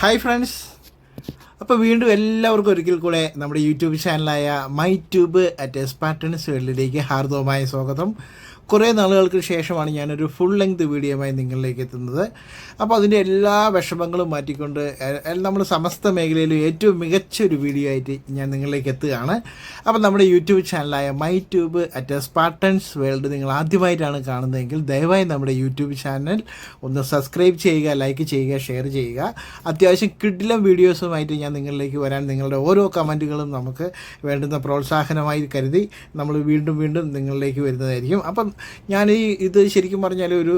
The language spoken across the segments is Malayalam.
ഹായ് ഫ്രണ്ട്സ്, അപ്പോൾ വീണ്ടും എല്ലാവർക്കും ഒരിക്കൽ കൂടെ നമ്മുടെ യൂട്യൂബ് ചാനലായ മൈ ട്യൂബ് അറ്റ് സ്പാർട്ടൻസ് വേൾഡിലേക്ക് ഹാർദവമായ സ്വാഗതം. കുറേ നാളുകൾക്ക് ശേഷമാണ് ഞാനൊരു ഫുൾ ലെങ്ത് വീഡിയോയുമായി നിങ്ങളിലേക്ക് എത്തുന്നത്. അപ്പോൾ അതിൻ്റെ എല്ലാ വിഷമങ്ങളും മാറ്റിക്കൊണ്ട് നമ്മൾ സമസ്ത മേഖലയിലും ഏറ്റവും മികച്ചൊരു വീഡിയോ ആയിട്ട് ഞാൻ നിങ്ങളിലേക്ക് എത്തുകയാണ്. അപ്പോൾ നമ്മുടെ യൂട്യൂബ് ചാനലായ my tube at spartans world നിങ്ങൾ ആദ്യമായിട്ടാണ് കാണുന്നതെങ്കിൽ ദയവായി നമ്മുടെ യൂട്യൂബ് ചാനൽ ഒന്ന് സബ്സ്ക്രൈബ് ചെയ്യുക, ലൈക്ക് ചെയ്യുക, ഷെയർ ചെയ്യുക. അത്യാവശ്യം കിടിലം വീഡിയോസുമായിട്ട് ഞാൻ നിങ്ങളിലേക്ക് വരാൻ നിങ്ങളുടെ ഓരോ കമൻറ്റുകളും നമുക്ക് വേണ്ടുന്ന പ്രോത്സാഹനമായി കരുതി നമ്മൾ വീണ്ടും വീണ്ടും നിങ്ങളിലേക്ക് വരുന്നതായിരിക്കും. അപ്പം ഞാൻ ഇത് ശരിക്കും പറഞ്ഞാൽ ഒരു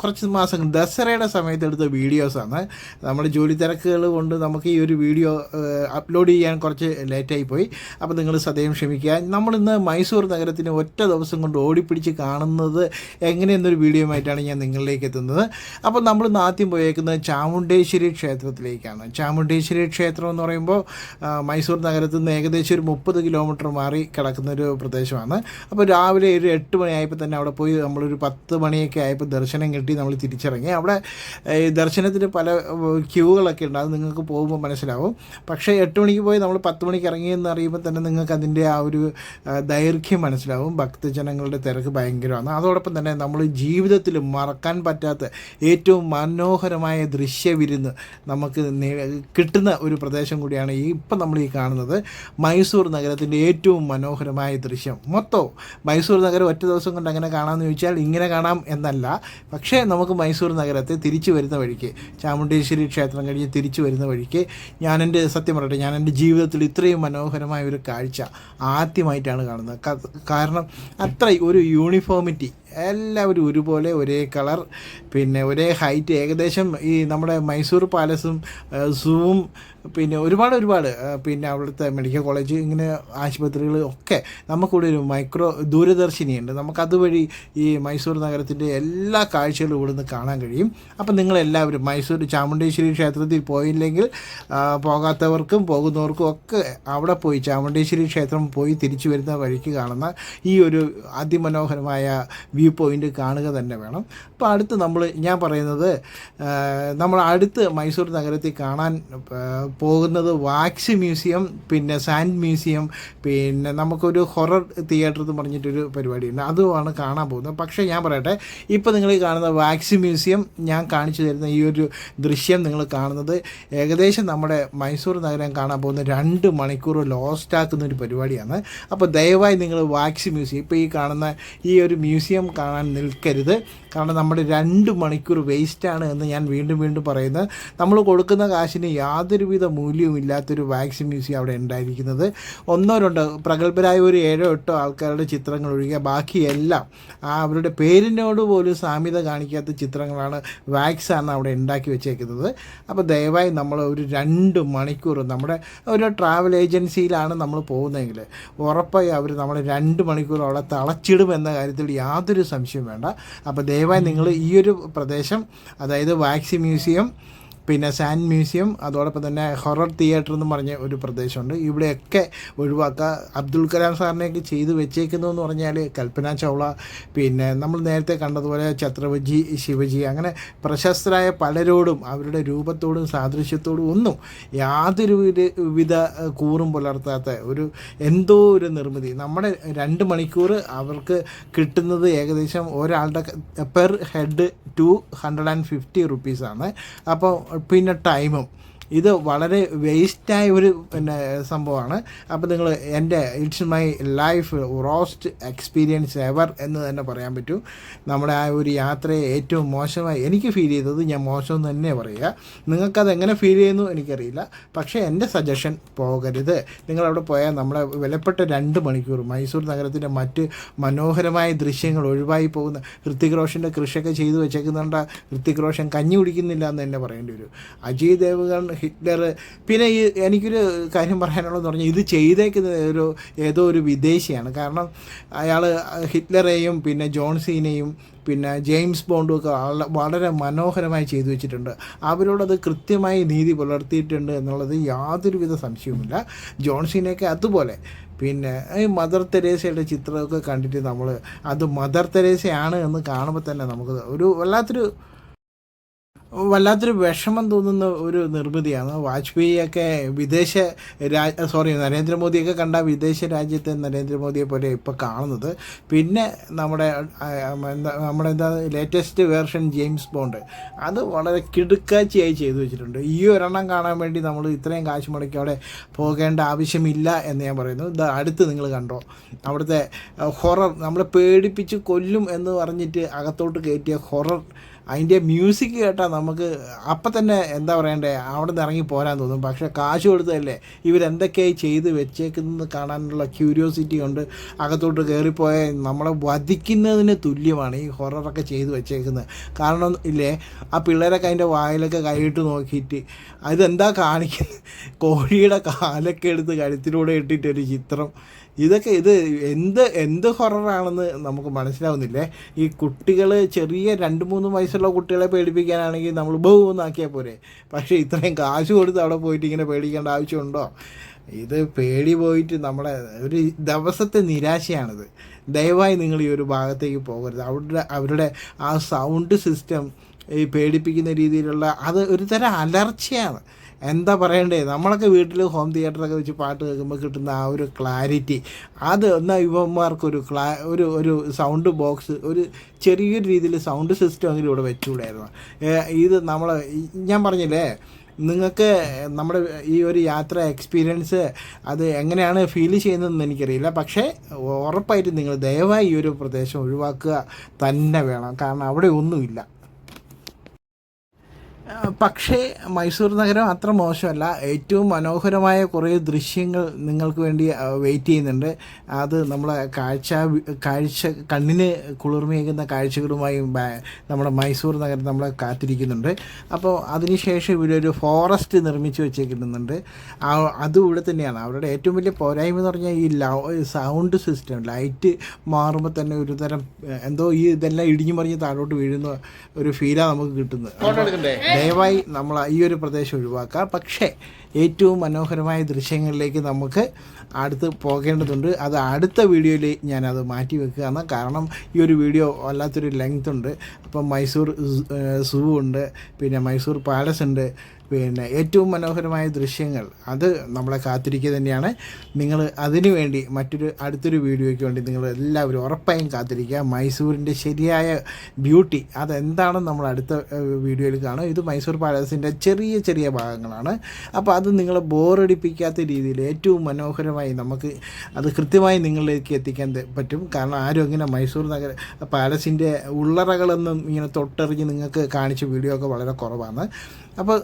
കുറച്ച് മാസം ദസറയുടെ സമയത്ത് എടുത്ത വീഡിയോസാണ്. നമ്മുടെ ജോലി തിരക്കുകൾ കൊണ്ട് നമുക്ക് ഈ ഒരു വീഡിയോ അപ്ലോഡ് ചെയ്യാൻ കുറച്ച് ലേറ്റായി പോയി. അപ്പോൾ നിങ്ങൾ സദയം ക്ഷമിക്കുക. നമ്മളിന്ന് മൈസൂർ നഗരത്തിന് ഒറ്റ ദിവസം കൊണ്ട് ഓടിപ്പിടിച്ച് കാണുന്നത് എങ്ങനെയെന്നൊരു വീഡിയോയുമായിട്ടാണ് ഞാൻ നിങ്ങളിലേക്ക് എത്തുന്നത്. അപ്പോൾ നമ്മളിന്ന് ആദ്യം പോയേക്കുന്നത് ചാമുണ്ടേശ്വരി ക്ഷേത്രത്തിലേക്കാണ്. ചാമുണ്ടേശ്വരി ക്ഷേത്രം എന്ന് പറയുമ്പോൾ മൈസൂർ നഗരത്തിൽ നിന്ന് ഏകദേശം ഒരു 30 കിലോമീറ്റർ മാറി കിടക്കുന്നൊരു പ്രദേശമാണ്. അപ്പോൾ രാവിലെ ഒരു 8 മണിയായപ്പോൾ തന്നെ അവിടെ പോയി നമ്മളൊരു 10 മണിയൊക്കെ ആയപ്പോൾ ദർശനം കിട്ടി. നമ്മൾ തിരിച്ചിറങ്ങി. അവിടെ ദർശനത്തിന് പല ക്യൂകളൊക്കെ ഉണ്ട്, അത് നിങ്ങൾക്ക് പോകുമ്പോൾ മനസ്സിലാവും. പക്ഷേ 8 മണിക്ക് പോയി നമ്മൾ 10 മണിക്ക് ഇറങ്ങിയെന്ന് അറിയുമ്പോൾ തന്നെ നിങ്ങൾക്ക് അതിൻ്റെ ആ ഒരു ദൈർഘ്യം മനസ്സിലാവും. ഭക്തജനങ്ങളുടെ തിരക്ക് ഭയങ്കരമാണ്. അതോടൊപ്പം തന്നെ നമ്മൾ ജീവിതത്തിൽ മറക്കാൻ പറ്റാത്ത ഏറ്റവും മനോഹരമായ ദൃശ്യവിരുന്ന് നമുക്ക് കിട്ടുന്ന ഒരു പ്രദേശം കൂടിയാണ് ഇപ്പം നമ്മൾ കാണുന്നത്. മൈസൂർ നഗരത്തിൻ്റെ ഏറ്റവും മനോഹരമായ ദൃശ്യം. മൊത്തം മൈസൂർ നഗരം ഒറ്റ ദിവസം കൊണ്ട് അങ്ങനെ കാണാമെന്ന് ചോദിച്ചാൽ ഇങ്ങനെ കാണാം എന്നല്ല. പക്ഷേ നമുക്ക് മൈസൂർ നഗരത്തെ തിരിച്ചു വരുന്ന വഴിക്ക്, ചാമുണ്ടേശ്വരി ക്ഷേത്രം കഴിഞ്ഞ് തിരിച്ചു വരുന്ന വഴിക്ക് സത്യം പറയട്ടെ, ഞാൻ എൻ്റെ ജീവിതത്തിൽ ഇത്രയും മനോഹരമായ ഒരു കാഴ്ച ആദ്യമായിട്ടാണ് കാണുന്നത്. കാരണം അത്ര ഒരു യൂണിഫോമിറ്റി, എല്ലാവരും ഒരുപോലെ ഒരേ കളർ, പിന്നെ ഒരേ ഹൈറ്റ്. ഏകദേശം ഈ നമ്മുടെ മൈസൂർ പാലസും സൂവും പിന്നെ ഒരുപാട് പിന്നെ അവിടുത്തെ മെഡിക്കൽ കോളേജ്, ഇങ്ങനെ ആശുപത്രികൾ ഒക്കെ നമുക്കിവിടെ ഒരു ദൂരദർശിനിയുണ്ട്. നമുക്കതുവഴി ഈ മൈസൂർ നഗരത്തിൻ്റെ എല്ലാ കാഴ്ചകളും ഇവിടുന്ന് കാണാൻ കഴിയും. അപ്പം നിങ്ങളെല്ലാവരും മൈസൂർ ചാമുണ്ടേശ്വരി ക്ഷേത്രത്തിൽ പോയില്ലെങ്കിൽ പോകാത്തവർക്കും പോകുന്നവർക്കും ഒക്കെ അവിടെ പോയി ചാമുണ്ടേശ്വരി ക്ഷേത്രം പോയി തിരിച്ചു വരുന്ന വഴിക്ക് കാണുന്ന ഈ ഒരു അതിമനോഹരമായ വ്യൂ പോയിൻ്റ് കാണുക തന്നെ വേണം. അപ്പോൾ അടുത്ത് ഞാൻ പറയുന്നത് നമ്മൾ അടുത്ത് മൈസൂർ നഗരത്തിൽ കാണാൻ പോകുന്നത് വാക്സ് മ്യൂസിയം, പിന്നെ സാൻഡ് മ്യൂസിയം, പിന്നെ നമുക്കൊരു ഹൊറർ തിയേറ്റർ എന്ന് പറഞ്ഞിട്ടൊരു പരിപാടിയുണ്ട്, അതുമാണ് കാണാൻ പോകുന്നത്. പക്ഷേ ഞാൻ പറയട്ടെ, ഇപ്പോൾ നിങ്ങൾ കാണുന്ന വാക്സ് മ്യൂസിയം, ഞാൻ കാണിച്ചു തരുന്ന ഈ ഒരു ദൃശ്യം നിങ്ങൾ കാണുന്നത് ഏകദേശം നമ്മുടെ മൈസൂർ നഗരം കാണാൻ പോകുന്ന 2 മണിക്കൂർ ലോസ്റ്റ് ആക്കുന്നൊരു പരിപാടിയാണ്. അപ്പോൾ ദയവായി നിങ്ങൾ വാക്സ് മ്യൂസിയം, ഇപ്പോൾ ഈ കാണുന്ന ഈ ഒരു മ്യൂസിയം കാണാൻ നിൽക്കരുത്. കാരണം നമ്മുടെ 2 മണിക്കൂർ വേസ്റ്റാണ് എന്ന് ഞാൻ വീണ്ടും പറയുന്നത്. നമ്മൾ കൊടുക്കുന്ന കാശിന് യാതൊരുവിധ മൂല്യവും ഇല്ലാത്തൊരു വാക്സ് മ്യൂസിയം അവിടെ ഉണ്ടായിരിക്കുന്നത്. 1-2 പ്രഗത്ഭരായ ഒരു 7-8 ആൾക്കാരുടെ ചിത്രങ്ങൾ ഒഴികെ ബാക്കിയെല്ലാം അവരുടെ പേരിനോട് പോലും സാമ്യത കാണിക്കാത്ത ചിത്രങ്ങളാണ് വാക്സാണ് അവിടെ ഉണ്ടാക്കി വെച്ചേക്കുന്നത്. അപ്പോൾ ദയവായി നമ്മൾ ഒരു 2 മണിക്കൂർ നമ്മുടെ ഒരു ട്രാവൽ ഏജൻസിയിലാണ് നമ്മൾ പോകുന്നതെങ്കിൽ ഉറപ്പായി അവർ നമ്മളെ 2 മണിക്കൂർ അവിടെ തളച്ചിടും എന്ന കാര്യത്തിൽ യാതൊരു സംശയവും വേണ്ട. അപ്പോൾ ദയവായി നിങ്ങൾ ഈ ഒരു പ്രദേശം, അതായത് വാക്സ് മ്യൂസിയം, പിന്നെ സാൻഡ് മ്യൂസിയം, അതോടൊപ്പം തന്നെ ഹൊറർ തിയേറ്റർ എന്ന് പറഞ്ഞ ഒരു പ്രദേശമുണ്ട്, ഇവിടെയൊക്കെ ഒഴിവാക്കുക. അബ്ദുൽ കലാം സാറിനെയൊക്കെ ചെയ്ത് വെച്ചേക്കുന്നതെന്ന് പറഞ്ഞാൽ കൽപ്പന ചൗള, പിന്നെ നമ്മൾ നേരത്തെ കണ്ടതുപോലെ ഛത്രപതി ശിവജി, അങ്ങനെ പ്രശസ്തരായ പലരോടും അവരുടെ രൂപത്തോടും സാദൃശ്യത്തോടും ഒന്നും യാതൊരു വിധ കൂറും പുലർത്താത്ത എന്തോ ഒരു നിർമ്മിതി. നമ്മുടെ 2 മണിക്കൂർ അവർക്ക് കിട്ടുന്നത് ഏകദേശം ഒരാളുടെ പെർ ഹെഡ് 250 റുപ്പീസാണ്. അപ്പോൾ പിന്നെ ടൈമും ഇത് വളരെ വേസ്റ്റായ ഒരു സംഭവമാണ്. അപ്പോൾ നിങ്ങൾ it's my life roast experience ever എന്ന് തന്നെ പറയാൻ പറ്റും. നമ്മുടെ ആ ഒരു യാത്രയെ ഏറ്റവും മോശമായി എനിക്ക് ഫീൽ ചെയ്തത്, ഞാൻ മോശമെന്ന് തന്നെ പറയുക. നിങ്ങൾക്കത് എങ്ങനെ ഫീൽ ചെയ്യുന്നു എനിക്കറിയില്ല, പക്ഷേ എൻ്റെ സജഷൻ പോകരുത്. നിങ്ങളവിടെ പോയാൽ നമ്മുടെ വിലപ്പെട്ട 2 മണിക്കൂർ മൈസൂർ നഗരത്തിൻ്റെ മറ്റ് മനോഹരമായ ദൃശ്യങ്ങൾ ഒഴിവായി പോകുന്ന. ഹൃത്തിക് റോഷൻ്റെ കൃഷിയൊക്കെ ചെയ്തു വെച്ചേക്കുന്നുണ്ട്. ഹൃത്തിക് റോഷൻ കഞ്ഞി കുടിക്കുന്നില്ല എന്ന് തന്നെ പറയേണ്ടി വരും. അജയ് ദേവ്ഗൺ, ഹിറ്റ്ലർ. പിന്നെ എനിക്കൊരു കാര്യം പറയാനുള്ളതെന്ന് പറഞ്ഞാൽ ഇത് ചെയ്തേക്കുന്നത് ഏതോ ഒരു വിദേശിയാണ്. കാരണം അയാൾ ഹിറ്റ്ലറെയും പിന്നെ ജോൺ സീനയും പിന്നെ ജെയിംസ് ബോണ്ടും ഒക്കെ വളരെ മനോഹരമായി ചെയ്തു വെച്ചിട്ടുണ്ട്. അവരോടത് കൃത്യമായി നീതി പുലർത്തിയിട്ടുണ്ട് എന്നുള്ളത് യാതൊരുവിധ സംശയവുമില്ല. ജോൺ സീനയൊക്കെ അതുപോലെ. പിന്നെ ഈ മദർ തെരേസയുടെ ചിത്രമൊക്കെ കണ്ടിട്ട് അത് മദർ തെരേസയാണ് എന്ന് കാണുമ്പോൾ തന്നെ നമുക്ക് വല്ലാത്തൊരു വല്ലാത്തൊരു വിഷമം തോന്നുന്ന ഒരു നിർമ്മിതിയാണ്. വാജ്പേയിയൊക്കെ നരേന്ദ്രമോദിയൊക്കെ കണ്ട വിദേശ രാജ്യത്തെ നരേന്ദ്രമോദിയെ പോലെ ഇപ്പോൾ കാണുന്നത്. പിന്നെ നമ്മുടെ ലേറ്റസ്റ്റ് വേർഷൻ ജെയിംസ് ബോണ്ട്, അത് വളരെ കിടുക്കാച്ചിയായി ചെയ്തു വെച്ചിട്ടുണ്ട്. ഈ ഒരെണ്ണം കാണാൻ വേണ്ടി നമ്മൾ ഇത്രയും കാശ് മുടക്കി അവിടെ പോകേണ്ട ആവശ്യമില്ല എന്ന് ഞാൻ പറയുന്നു. ഇത് അടുത്ത് നിങ്ങൾ കണ്ടോ, അവിടുത്തെ ഹൊറർ, നമ്മളെ പേടിപ്പിച്ച് കൊല്ലും എന്ന് പറഞ്ഞിട്ട് അകത്തോട്ട് കയറ്റിയ ഹൊറർ, അതിൻ്റെ മ്യൂസിക് കേട്ടാൽ നമുക്ക് അപ്പം തന്നെ എന്താ പറയണ്ടേ, അവിടെ നിന്ന് ഇറങ്ങി പോരാൻ തോന്നും. പക്ഷേ കാശ് കൊടുത്തതല്ലേ, ഇവരെന്തൊക്കെയായി ചെയ്ത് വെച്ചേക്കുന്നത് കാണാനുള്ള ക്യൂരിയോസിറ്റി കൊണ്ട് അകത്തോട്ട് കയറിപ്പോയ നമ്മളെ വധിക്കുന്നതിന് തുല്യമാണ് ഈ ഹൊററൊക്കെ ചെയ്ത് വെച്ചേക്കുന്നത്. കാരണം ഇല്ലേ, ആ പിള്ളേരൊക്കെ അതിൻ്റെ വായിലൊക്കെ കൈയിട്ട് നോക്കിയിട്ട് ഇതെന്താ കാണിക്കുന്നത്, കോഴിയുടെ കാലൊക്കെ എടുത്ത് കഴുത്തിലൂടെ ഇട്ടിട്ടൊരു ചിത്രം. ഇത് എന്ത് ഹൊററാണെന്ന് നമുക്ക് മനസ്സിലാവുന്നില്ലേ. ഈ കുട്ടികൾ, ചെറിയ 2-3 വയസ്സുള്ള കുട്ടികളെ പേടിപ്പിക്കാനാണെങ്കിൽ നമ്മൾ ബഹുന്നാക്കിയാൽ പോരെ. പക്ഷേ ഇത്രയും കാശ് കൊടുത്ത് അവിടെ പോയിട്ട് ഇങ്ങനെ പേടിക്കേണ്ട ആവശ്യമുണ്ടോ? ഇത് പേടി പോയിട്ട് നമ്മുടെ ഒരു ദിവസത്തെ നിരാശയാണിത്. ദയവായി നിങ്ങൾ ഈ ഒരു ഭാഗത്തേക്ക് പോകരുത്. അവരുടെ ആ സൗണ്ട് സിസ്റ്റം, ഈ പേടിപ്പിക്കുന്ന രീതിയിലുള്ള, അത് ഒരു തരം അലർച്ചയാണ്. എന്താ പറയണ്ടേ, നമ്മളൊക്കെ വീട്ടിൽ ഹോം തിയേറ്ററൊക്കെ വെച്ച് പാട്ട് കേൾക്കുമ്പോൾ കിട്ടുന്ന ആ ഒരു ക്ലാരിറ്റി, അത് എന്നാൽ ഇവന്മാർക്കൊരു ഒരു സൗണ്ട് ബോക്സ്, ഒരു ചെറിയൊരു രീതിയിൽ സൗണ്ട് സിസ്റ്റം എങ്കിലും ഇവിടെ വെച്ചുകൂടായിരുന്നു. ഇത് ഞാൻ പറഞ്ഞില്ലേ, നിങ്ങൾക്ക് നമ്മുടെ ഈ ഒരു യാത്ര എക്സ്പീരിയൻസ് അത് എങ്ങനെയാണ് ഫീൽ ചെയ്യുന്നതെന്ന് എനിക്കറിയില്ല. പക്ഷേ ഉറപ്പായിട്ടും നിങ്ങൾ ദയവായി ഈ ഒരു പ്രദേശം ഒഴിവാക്കുക തന്നെ വേണം. കാരണം അവിടെ ഒന്നുമില്ല. പക്ഷേ മൈസൂർ നഗരം അത്ര മോശമല്ല. ഏറ്റവും മനോഹരമായ കുറേ ദൃശ്യങ്ങൾ നിങ്ങൾക്ക് വേണ്ടി വെയിറ്റ് ചെയ്യുന്നുണ്ട്. അത് നമ്മളെ കണ്ണിന് കുളിർമയേകുന്ന കാഴ്ചകളുമായി നമ്മുടെ മൈസൂർ നഗരം നമ്മളെ കാത്തിരിക്കുന്നുണ്ട്. അപ്പോൾ അതിനുശേഷം ഇവിടെ ഒരു ഫോറസ്റ്റ് നിർമ്മിച്ച് വെച്ചേക്കുന്നുണ്ട്. അതും ഇവിടെ തന്നെയാണ്. അവരുടെ ഏറ്റവും വലിയ പോരായ്മ എന്ന് പറഞ്ഞാൽ ഈ സൗണ്ട് സിസ്റ്റം, ലൈറ്റ് മാറുമ്പോൾ തന്നെ ഒരു തരം എന്തോ ഇതെല്ലാം ഇടിഞ്ഞു മറിഞ്ഞ് താഴോട്ട് വീഴുന്ന ഒരു ഫീലാണ് നമുക്ക് കിട്ടുന്നത്. ദയവായി നമ്മൾ ഈ ഒരു പ്രദേശം ഒഴിവാക്കുക. പക്ഷേ ഏറ്റവും മനോഹരമായ ദൃശ്യങ്ങളിലേക്ക് നമുക്ക് അടുത്ത് പോകേണ്ടതുണ്ട്. അത് അടുത്ത വീഡിയോയിൽ ഞാനത് മാറ്റി വെക്കുകയാണ്. കാരണം ഈ ഒരു വീഡിയോ വല്ലാത്തൊരു ലെങ്ത് ഉണ്ട്. അപ്പം മൈസൂർ സൂ ഉണ്ട്, പിന്നെ മൈസൂർ പാലസ് ഉണ്ട്, പിന്നെ ഏറ്റവും മനോഹരമായ ദൃശ്യങ്ങൾ അത് നമ്മളെ കാത്തിരിക്കുക തന്നെയാണ്. നിങ്ങൾ അതിനു വേണ്ടി അടുത്തൊരു വീഡിയോയ്ക്ക് വേണ്ടി നിങ്ങൾ എല്ലാവരും ഉറപ്പായും കാത്തിരിക്കുക. മൈസൂരിൻ്റെ ശരിയായ ബ്യൂട്ടി അതെന്താണെന്ന് നമ്മൾ അടുത്ത വീഡിയോയിൽ കാണും. ഇത് മൈസൂർ പാലസിൻ്റെ ചെറിയ ചെറിയ ഭാഗങ്ങളാണ്. അപ്പോൾ അത് നിങ്ങളെ ബോറടിപ്പിക്കാത്ത രീതിയിൽ ഏറ്റവും മനോഹരമായി നമുക്ക് അത് കൃത്യമായി നിങ്ങളിലേക്ക് എത്തിക്കാൻ പറ്റും. കാരണം ആരും ഇങ്ങനെ മൈസൂർ പാലസിൻ്റെ ഉള്ളറകളൊന്നും ഇങ്ങനെ തൊട്ടറിഞ്ഞ് നിങ്ങൾക്ക് കാണിച്ച വീഡിയോ ഒക്കെ വളരെ കുറവാണ്. അപ്പോൾ